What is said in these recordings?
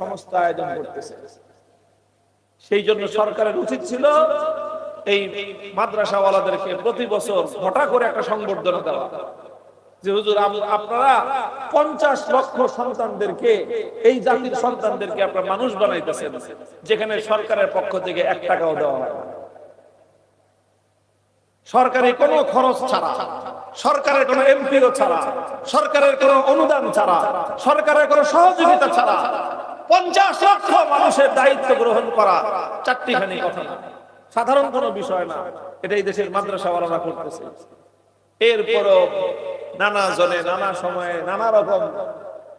সমস্ত আয়োজন করতেছে। সেই জন্য সরকারের উচিত ছিল এই মাদ্রাসাওয়ালাদেরকে প্রতি বছর ঘটা করে একটা সংবর্ধনা দেওয়া, যে হুজুর আপনারা 50 লক্ষ সন্তানদেরকে, এই জাতির সন্তানদেরকে আপনারা মানুষ বানাইতেছেন, যেখানে সরকারের পক্ষ থেকে 1 টাকাও দেওয়া হয় না, সরকারি কোনো খরচ ছাড়া, সরকারের কোনো এমপিও ছাড়া, সরকারের কোনো অনুদান ছাড়া, সরকারের কোনো সহযোগিতা ছাড়া 50 লক্ষ মানুষের দায়িত্ব গ্রহণ করা চারটিখানি কথা না, সাধারণ কোনো বিষয় না। এটাই দেশের মাদ্রাসাওয়ালারা করতেছে। এরপরও নানা জনে নানা সময়ে নানা রকম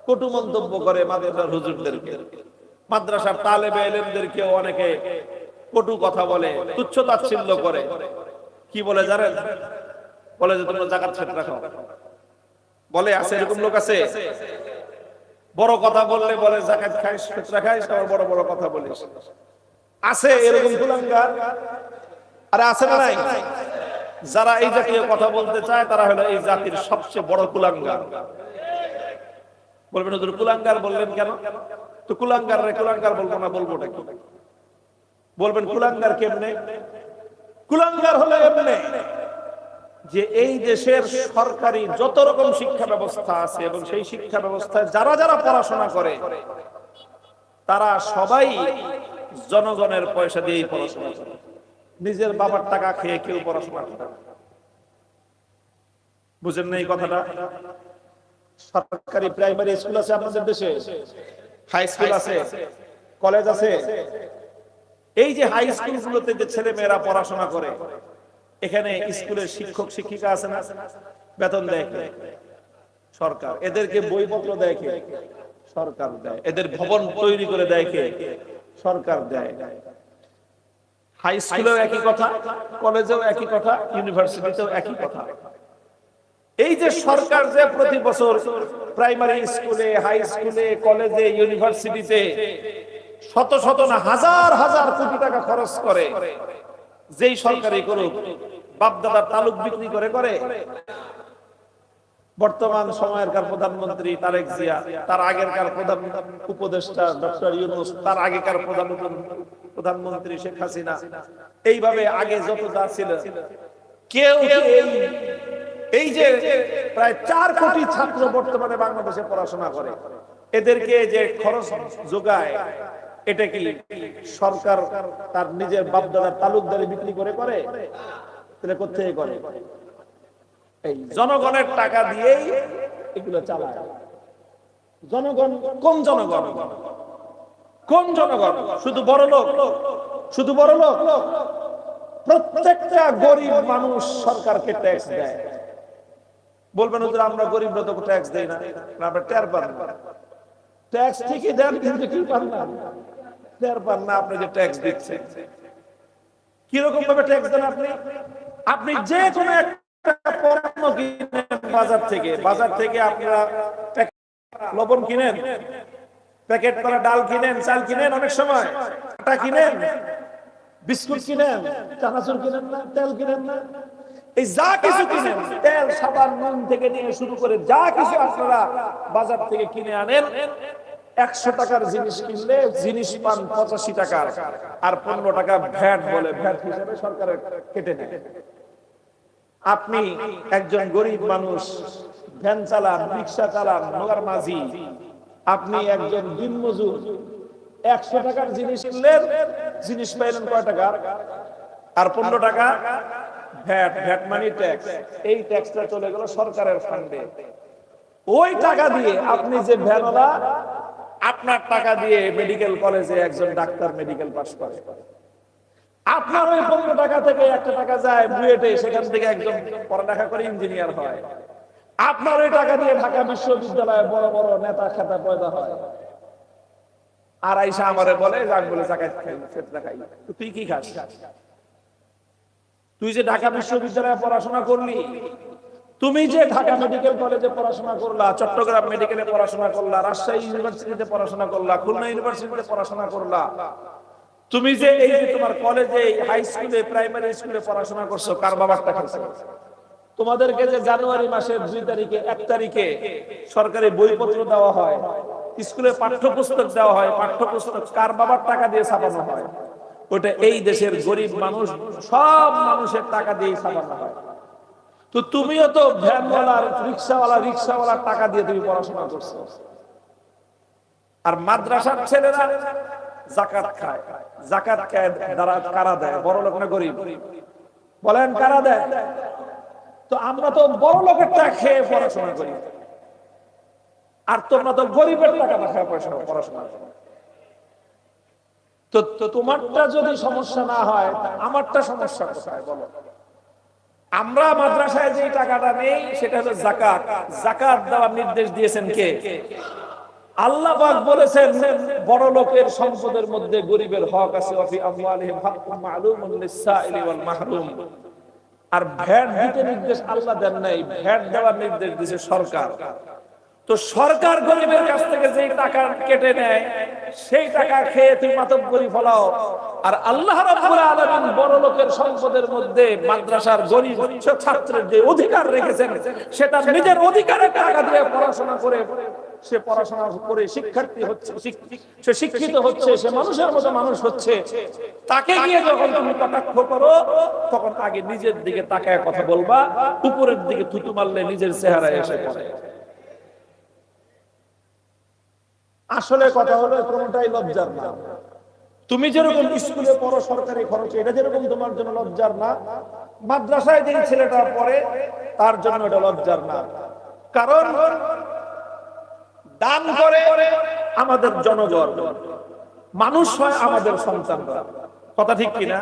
কটু মন্তব্য করে মাদ্রাসার হুজুরদেরকে, মাদ্রাসার তালেবে ইলমদেরকেও অনেকে কটু কথা বলে, তুচ্ছ তাচ্ছিল্য করে। কি বলে জানেন? বলে যে তোমরা যাকাত ফেতরা খাও। বলে, আছে এরকম লোক আছে, বড় কথা বললে বলে যাকাত খাইস ফেতরা খাইস, আবার বড় বড় কথা বলিস। আছে এরকম কুলাঙ্গার। আরে আছে না নাই? যারা এই জাতীয় কথা বলতে চায় তারা হলো এই জাতির সবচেয়ে বড় কুলাঙ্গার। বলবেন হুজুর কুলাঙ্গার বললেন কেন? তো কুলাঙ্গার রে কুলাঙ্গার বলবো না, বলবোটা কি? বলবেন কুলাঙ্গার কেমনে? কুলাঙ্গার হলো এমনে যে এই দেশের সরকারি যত রকম শিক্ষা ব্যবস্থা আছে এবং সেই শিক্ষা ব্যবস্থায় যারা যারা পড়াশোনা করে তারা সবাই জনগণের পয়সা দিয়েই পড়াশোনা করে, নিজের বাবার টাকা খেয়ে কেউ পড়াশোনা করে। বুঝেন না এই কথাটা? সরকারি প্রাইমারি স্কুল আছে আপনাদের দেশে, হাই স্কুল আছে, কলেজ আছে। এই যে হাই স্কুলগুলোতে যে ছেলে মেয়েরা পড়াশোনা করে, এখানে স্কুলের শিক্ষক শিক্ষিকা আছে না, বেতন দেয় কে? সরকার। এদেরকে বইপত্র দেয় কে? সরকার দেয়। এদের ভবন তৈরি করে দেয় কে? সরকার দেয়। হাই স্কুলেও একই কথা, কলেজেও একই কথা, ইউনিভার্সিটিতেও একই কথা। এই যে সরকার যে প্রতি বছর প্রাইমারি স্কুলে, হাই স্কুলে, কলেজে, ইউনিভার্সিটিতে শত শত না হাজার হাজার কোটি টাকা খরচ করে, যেই সরকারি করুক, বাপদাদার তালুক বিক্রি করে করে। বর্তমান সময়েরকার প্রধানমন্ত্রী তারেক জিয়া, তার আগেরকার প্রধান উপদেষ্টা ডক্টর ইউনূস, তার আগেকার প্রধানমন্ত্রী শেখ হাসিনা, এইভাবে আগে যত যা ছিল, কেউ এই যে প্রায় 4 কোটি ছাত্র বর্তমানে বাংলাদেশে পড়াশোনা করে, এদেরকে যে খরচ যোগায়, এটা কি সরকার তার নিজের বাপদাদার তালুকদারি বিক্রি করে করে? তাহলে কোথায় করে? এই জনগণের টাকা দিয়েই এগুলো চালায়। জনগণ কোন জনগণ? কোন জনগণ? শুধু বড় লোক? শুধু বড় লোক? প্রত্যেকটা গরিব মানুষ সরকারকে ট্যাক্স দেয়। বলবেন হুজুর আমরা গরিব লোক ট্যাক্স দেই না, আমরা টের পান না। ট্যাক্স ঠিকই দেন, কিন্তু কি পান না? টের পান না আপনি যে ট্যাক্স দিচ্ছেন। কিরকম ভাবে ট্যাক্স দেন আপনি? আপনি যে কোনো একটা পণ্য কিনেন বাজার থেকে আপনারা লবণ কিনেন, প্যাকেট করা ডাল কিনেন, চাল কিনেন, অনেক সময় আটা কিনেন, বিস্কুট কিনেন, চানাচুর কিনেন না, তেল কিনেন না, এই যা কিছু কিনেন, তেল সাবান নুন থেকে নিয়ে শুরু করে যা কিছু আপনারা বাজার থেকে কিনে আনেন, 100 টাকার জিনিস কিনলে জিনিস পান 85 টাকার, আর 15 টাকা ভ্যাট বলে, ভ্যাট হিসেবে সরকারের কেটে নেয়। আপনি একজন গরিব মানুষ, ভ্যান চালান, রিক্সা চালান, নগর মাঝি, আপনি একজন দিনমজুর, 100 টাকার জিনিস কিনলেন, জিনিস পাইলেন কয় টাকা? আর 15 টাকা ভ্যাট, ভ্যাট মানি ট্যাক্স। এই ট্যাক্সটা চলে গেল সরকারের ফান্ডে। ওই টাকা দিয়ে আপনি যে ভ্যানওয়ালা, আপনার টাকা দিয়ে মেডিকেল কলেজে একজন ডাক্তার মেডিকেল পাস করে, আপনার ওই 15 টাকা থেকে 1 টাকা যায় বুয়েটে, সেখান থেকে একজন পড়ালেখা করে ইঞ্জিনিয়ার হয়। আপনার ওই টাকা দিয়ে ঢাকা বিশ্ববিদ্যালয়ে বড় বড় নেতা খেতা পয়দা হয়। আর আইসা আমারে বলে যাক বলে যাকাত খাই, ফিতরা খাই। তুই কি খাস? তুই যে ঢাকা বিশ্ববিদ্যালয়ে পড়াশোনা করলি, তুমি যে ঢাকা মেডিকেল কলেজে পড়াশোনা করলা, চট্টগ্রাম মেডিকেলে পড়াশোনা করলা, রাজশাহী ইউনিভার্সিটিতে পড়াশোনা করলা, খুলনা ইউনিভার্সিটিতে পড়াশোনা করলা, তুমি যে এই যে তোমার কলেজে, হাই স্কুলে, প্রাইমারি স্কুলে পড়াশোনা করছো, কার বাবার টাকা খাইছো? তোমাদেরকে যে জানুয়ারি মাসের 2 তারিখে 1 তারিখে সরকারি বইপত্র দেওয়া হয়, স্কুলে পাঠ্যপুস্তক দেওয়া হয়, পাঠ্যপুস্তক কার বাবার টাকা দিয়ে ছাপানো হয়? ওটা এই দেশের গরিব মানুষ, সব মানুষের টাকা দিয়ে ছাপানো হয়। তো তুমিও তো ভ্যানওয়ালার, রিক্সাওয়ালার টাকা দিয়ে তুমি পড়াশোনা করছো। আর মাদ্রাসার ছেলেরা যাকাত খায়। যাকাত খায় দ্বারা কারা দেয়? বড় লোক না গরিব? বলেন কারা দেয়? তো আমরা তো বড় লোকের টাকা খেয়ে পড়াশোনা করি, আর তোমরা তো গরিবের টাকা খেয়ে পড়াশোনা করো। তো তোমারটা যদি সমস্যা না হয়, আমারটা সমস্যা কোথায় বলো? আমরা মাদ্রাসায় যে টাকাটা নেই সেটা হলো যাকাত। যাকাত দেওয়ার নির্দেশ দিয়েছেন কে? আল্লাহ পাক বলেছেন বড় লোকের সম্পদের মধ্যে গরিবের হক আছে, ওয়া ফি আমওয়ালিহিম হাক্কুম মা'লুমুন লিস-সাইলি ওয়াল মাহরুম। আর ভ্যাট দিতে নির্দেশ আল্লাহ দেন নাই, ভ্যাট দেওয়ার নির্দেশ দিয়েছে সরকার। তো সরকার গরিবের কাছ থেকে যেই টাকা কেটে নেয় সেই টাকা খেয়ে তুমি মাতব্বরি ফলাও, আর আল্লাহ রাব্বুল আলামিন বড় লোকের সম্পদের মধ্যে মাদ্রাসার গরিব ছাত্রের যে অধিকার রেখেছেন সেটা নিজের অধিকারে টাকা দিয়ে পড়াশোনা করে, সে পড়াশোনা করে শিক্ষার্থী হচ্ছে, সে শিক্ষিত হচ্ছে, সে মানুষের মতো মানুষ হচ্ছে। তাকে গিয়ে যখন তুমি কটাক্ষ করো তখন আগে নিজের দিকে তাকায় কথা বলবা, উপরের দিকে থুতু মারলে নিজের চেহারায় এসে পড়ে। আসলে কথা হলো কোনটাই লজ্জার না। তুমি যেরকম স্কুলে পড়ো সরকারি খরচে, এটা যেরকম তোমার জন্য লজ্জার না, মাদ্রাসায় যে ছেলেটা পড়ে তার জন্য এটা লজ্জার না। কারণ দান করে আমাদের জনগণ, মানুষ হয় আমাদের সন্তানরা। কথা ঠিক কিনা?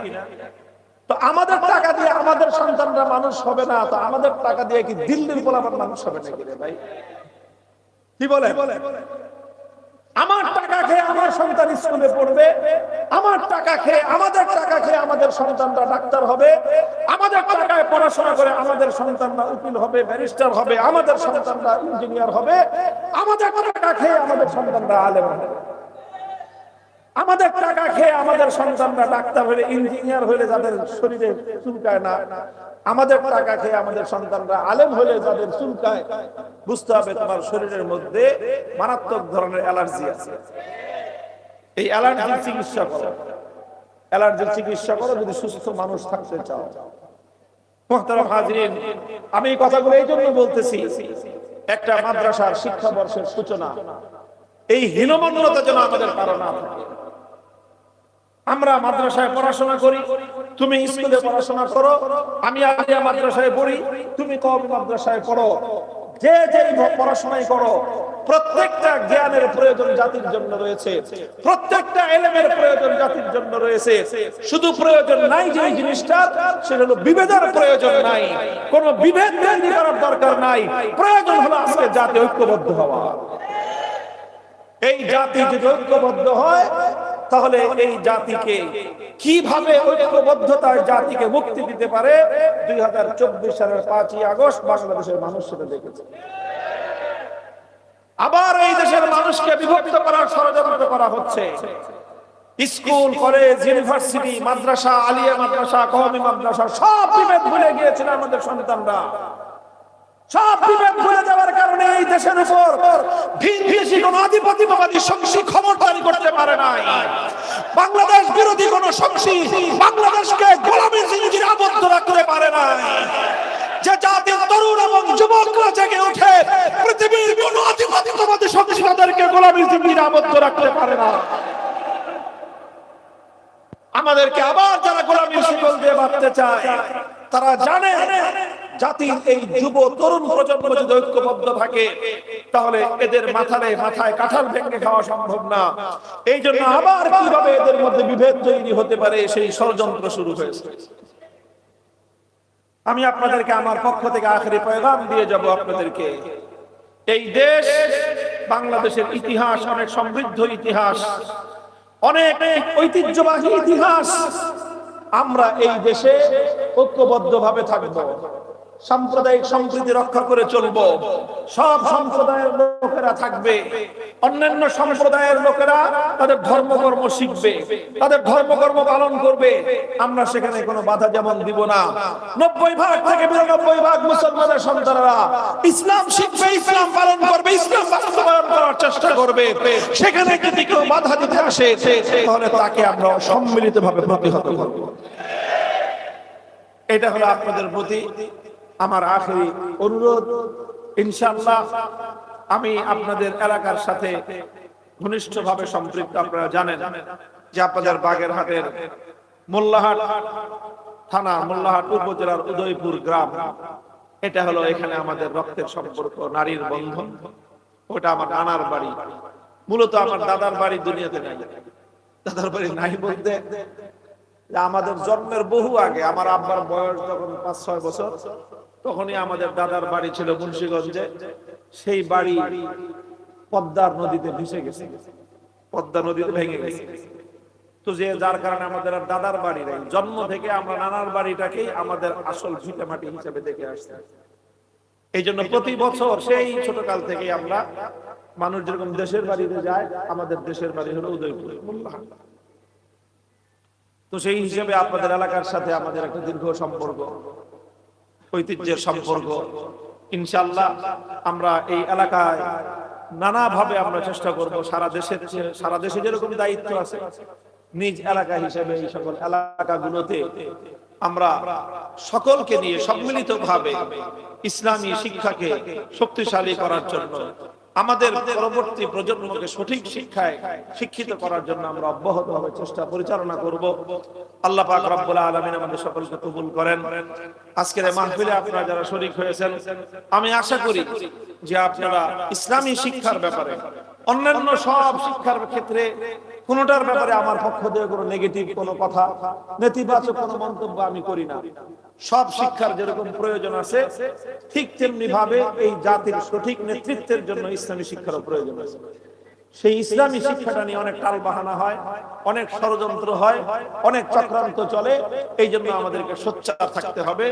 তো আমাদের টাকা দিয়ে আমাদের সন্তানরা মানুষ হবে না, তো আমাদের টাকা দিয়ে কি দিল্লির পোলাপান মানুষ হবে নাকি রে ভাই? কি বলে? আমার টাকা খেয়ে আমার সন্তান স্কুলে পড়বে, আমার টাকা খেয়ে, আমাদের টাকা খেয়ে আমাদের সন্তানরা ডাক্তার হবে, আমাদের টাকায় পড়াশোনা করে আমাদের সন্তানরা উকিল হবে, ব্যারিস্টার হবে, আমাদের সন্তানরা ইঞ্জিনিয়ার হবে, আমাদের টাকা খেয়ে আমাদের সন্তানরা আলেম হবে, আমাদের টাকা খেয়ে আমাদের সন্তানরা ডাক্তার হলে, ইঞ্জিনিয়ার হলে যাদের শরীরে চুলকায় না, আমাদের টাকা খেয়ে আমাদের সন্তানরা আলেম হলে যাদের চুলকায়, বুঝতে হবে তোমার শরীরের মধ্যে মারাত্মক ধরনের অ্যালার্জি আছে। এই অ্যালার্জির চিকিৎসা করো, অ্যালার্জির চিকিৎসা করো যদি সুস্থ মানুষ থাকতে চাও। মুহতারাম হাজিরিন, আমি এই কথাগুলো এই জন্য বলতেছি, একটা মাদ্রাসার শিক্ষাবর্ষের সূচনা, এই হীনমন্যতা যেন আমাদের কারো না থাকে। আমরা মাদ্রাসায় পড়াশোনা করি, তুমি স্কুলে পড়াশোনা করো, আমি আলিয়া মাদ্রাসায় পড়ি, তুমি কওমি মাদ্রাসায় পড়ো, যে যেই পড়াশোনাই করো, প্রত্যেকটা জ্ঞানের প্রয়োজন জাতির জন্য রয়েছে, প্রত্যেকটা ইলমের প্রয়োজন জাতির জন্য রয়েছে। শুধু প্রয়োজন নাই যে জিনিসটা, সেটা হলো বিভেদের প্রয়োজন নাই, কোনো বিভেদ তৈরি করার দরকার নাই। প্রয়োজন হলো আজকে জাতি ঐক্যবদ্ধ হওয়া। এই জাতি যদি ঐক্যবদ্ধ হয় তাহলে এই জাতিকে কিভাবে ঐক্যবদ্ধতায় জাতিকে মুক্তি দিতে পারে 2024 সালের 5ই আগস্ট বাংলাদেশের মানুষ সেটা দেখেছে। আবার এই দেশের মানুষকে বিভক্ত করার ষড়যন্ত্র করা হচ্ছে। স্কুল, কলেজ, ইউনিভার্সিটি, মাদ্রাসা, আলিয়া মাদ্রাসা, কওমি মাদ্রাসা, সব বিভেদ ভুলে গিয়েছিল আমাদের সন্তানরা। সব বিভেদ ভুলে যাওয়ার কারণে এই দেশের উপর ভিনদেশী কোন আধিপত্যবাদী শক্তি ক্ষমতায়ন করতে পারে নাই। বাংলাদেশ বিরোধী কোন শক্তি বাংলাদেশকে গোলামীর জিঞ্জিরে আবদ্ধ রাখতে পারে নাই। যে জাতির তরুণ এবং যুবকরা জেগে ওঠে, পৃথিবীর কোন আধিপত্যবাদী শক্তি তাদেরকে গোলামীর জিঞ্জিরে আবদ্ধ রাখতে পারে না। আমাদেরকে আবার যারা গোলামীর শিকল দিয়ে বাঁধতে চায়, তারা জানে জাতির এই যুব তরুণ প্রজন্ম যদি ঐক্যবদ্ধ থাকে তাহলে এদের মাথায় কাঁঠাল ভেঙে খাওয়া সম্ভব না। এই জন্য আবার কিভাবে এদের মধ্যে বিভেদ তৈরি হতে পারে সেই ষড়যন্ত্র শুরু হয়েছে। আমি আপনাদেরকে আমার পক্ষ থেকে আখেরি পয়গাম দিয়ে যাব আপনাদেরকে। এই দেশ বাংলাদেশের ইতিহাস অনেক সমৃদ্ধ ইতিহাস, অনেক ঐতিহ্যবাহী ইতিহাস। আমরা এই দেশে ঐক্যবদ্ধভাবে থাকব, সাম্প্রদায়িক সম্প্রীতি রক্ষা করে চলবো। সব সম্প্রদায়ের লোকেরা থাকবে, অন্যান্য সম্প্রদায়ের লোকেরা তাদের ধর্মকর্ম শিখবে, তাদের ধর্মকর্ম পালন করবে। আমরা সেখানে কোনো বাধা যেমন দিব না। 90 ভাগ থেকে 92 ভাগ মুসলমানের সন্তানেরা ইসলাম শিখবে, ইসলাম পালন করবে, ইসলাম বাস্তবায়ন করার চেষ্টা করবে। সেখানে যদি কেউ বাধা দিতে আসে তাহলে তাকে আমরা সম্মিলিতভাবে প্রতিহত করব। এটা হলো আপনাদের প্রতি আমার আখেরি অনুরোধ। ইনশাআল্লাহ আমি আপনাদের এলাকার সাথে ঘনিষ্ঠভাবে সম্পৃক্ত। আপনারা জানেন যে আপনাদের বাগেরহাটের মোল্লাহাট থানা, মোল্লাহাট উপজেলার উদয়পুর গ্রাম, এটা হলো এখানে আমাদের রক্তের সম্পর্ক, নারীর বন্ধন। ওটা আমার নানার বাড়ি। মূলত আমার দাদার বাড়ি দুনিয়াতে নাই। দাদার বাড়ি নাই বলতে আমাদের জন্মের বহু আগে, আমার আব্বার বয়স যখন 5-6 বছর, তখনই আমাদের দাদার বাড়ি ছিল মুন্সিগঞ্জে। সেই বাড়ি পদ্মার নদীতে ভেসে গেছে, পদ্মা নদীতে ভেঙে গেছে। তো যে যার কারণে আমাদের আর দাদার বাড়ি নেই। জন্ম থেকে আমরা নানার বাড়িটাকেই আমাদের আসল ভিটামাটি হিসেবে দেখে আসছি। এই জন্য প্রতি বছর সেই ছোটকাল থেকে আমরা, মানুষ যেরকম দেশের বাড়িতে যায়, আমাদের দেশের বাড়ি হলো উদয়পুর মোল্লাহাট। তো সেই হিসেবে আপনাদের এলাকার সাথে আমাদের একটা দীর্ঘ সম্পর্ক, ঐতিহ্যের সম্পর্ক। ইনশাআল্লাহ আমরা এই এলাকায় নানাভাবে আমরা চেষ্টা করব, সারা দেশে যেরকম দায়িত্ব আছে, নিজ এলাকা হিসেবে এই সকল এলাকাগুলোতে আমরা সকলকে নিয়ে সম্মিলিতভাবে ইসলামী শিক্ষাকে শক্তিশালী করার জন্য, আমাদের পরবর্তী প্রজন্মকে সঠিক শিক্ষায় শিক্ষিত করার জন্য আমরা অব্যাহতভাবে চেষ্টা পরিচালনা করব। আল্লাহ পাক রব্বুল আলামিন আমাদের সকলকে কবুল করেন। আজকের এই মাহফিলে আপনারা যারা শরীক হয়েছেন, আমি আশা করি যে আপনারা ইসলামী শিক্ষার ব্যাপারে, অন্যান্য সব শিক্ষার ক্ষেত্রে কোনোটার ব্যাপারে আমার পক্ষ থেকে কোনো নেগেটিভ কোনো কথা, নেতিবাচক কোনো মন্তব্য আমি করি না। সব শিক্ষার যেরকম প্রয়োজন আছে, ঠিক তেমনি ভাবে এই জাতির সঠিক নেতৃত্বের জন্য ইসলামী শিক্ষারও প্রয়োজন আছে। সেই ইসলামী শিক্ষাটা নিয়ে অনেক টাল বাহানা হয়, অনেক ষড়যন্ত্র হয়, অনেক চক্রান্ত চলে। এই জন্য আমাদেরকে সোচ্চার থাকতে হবে।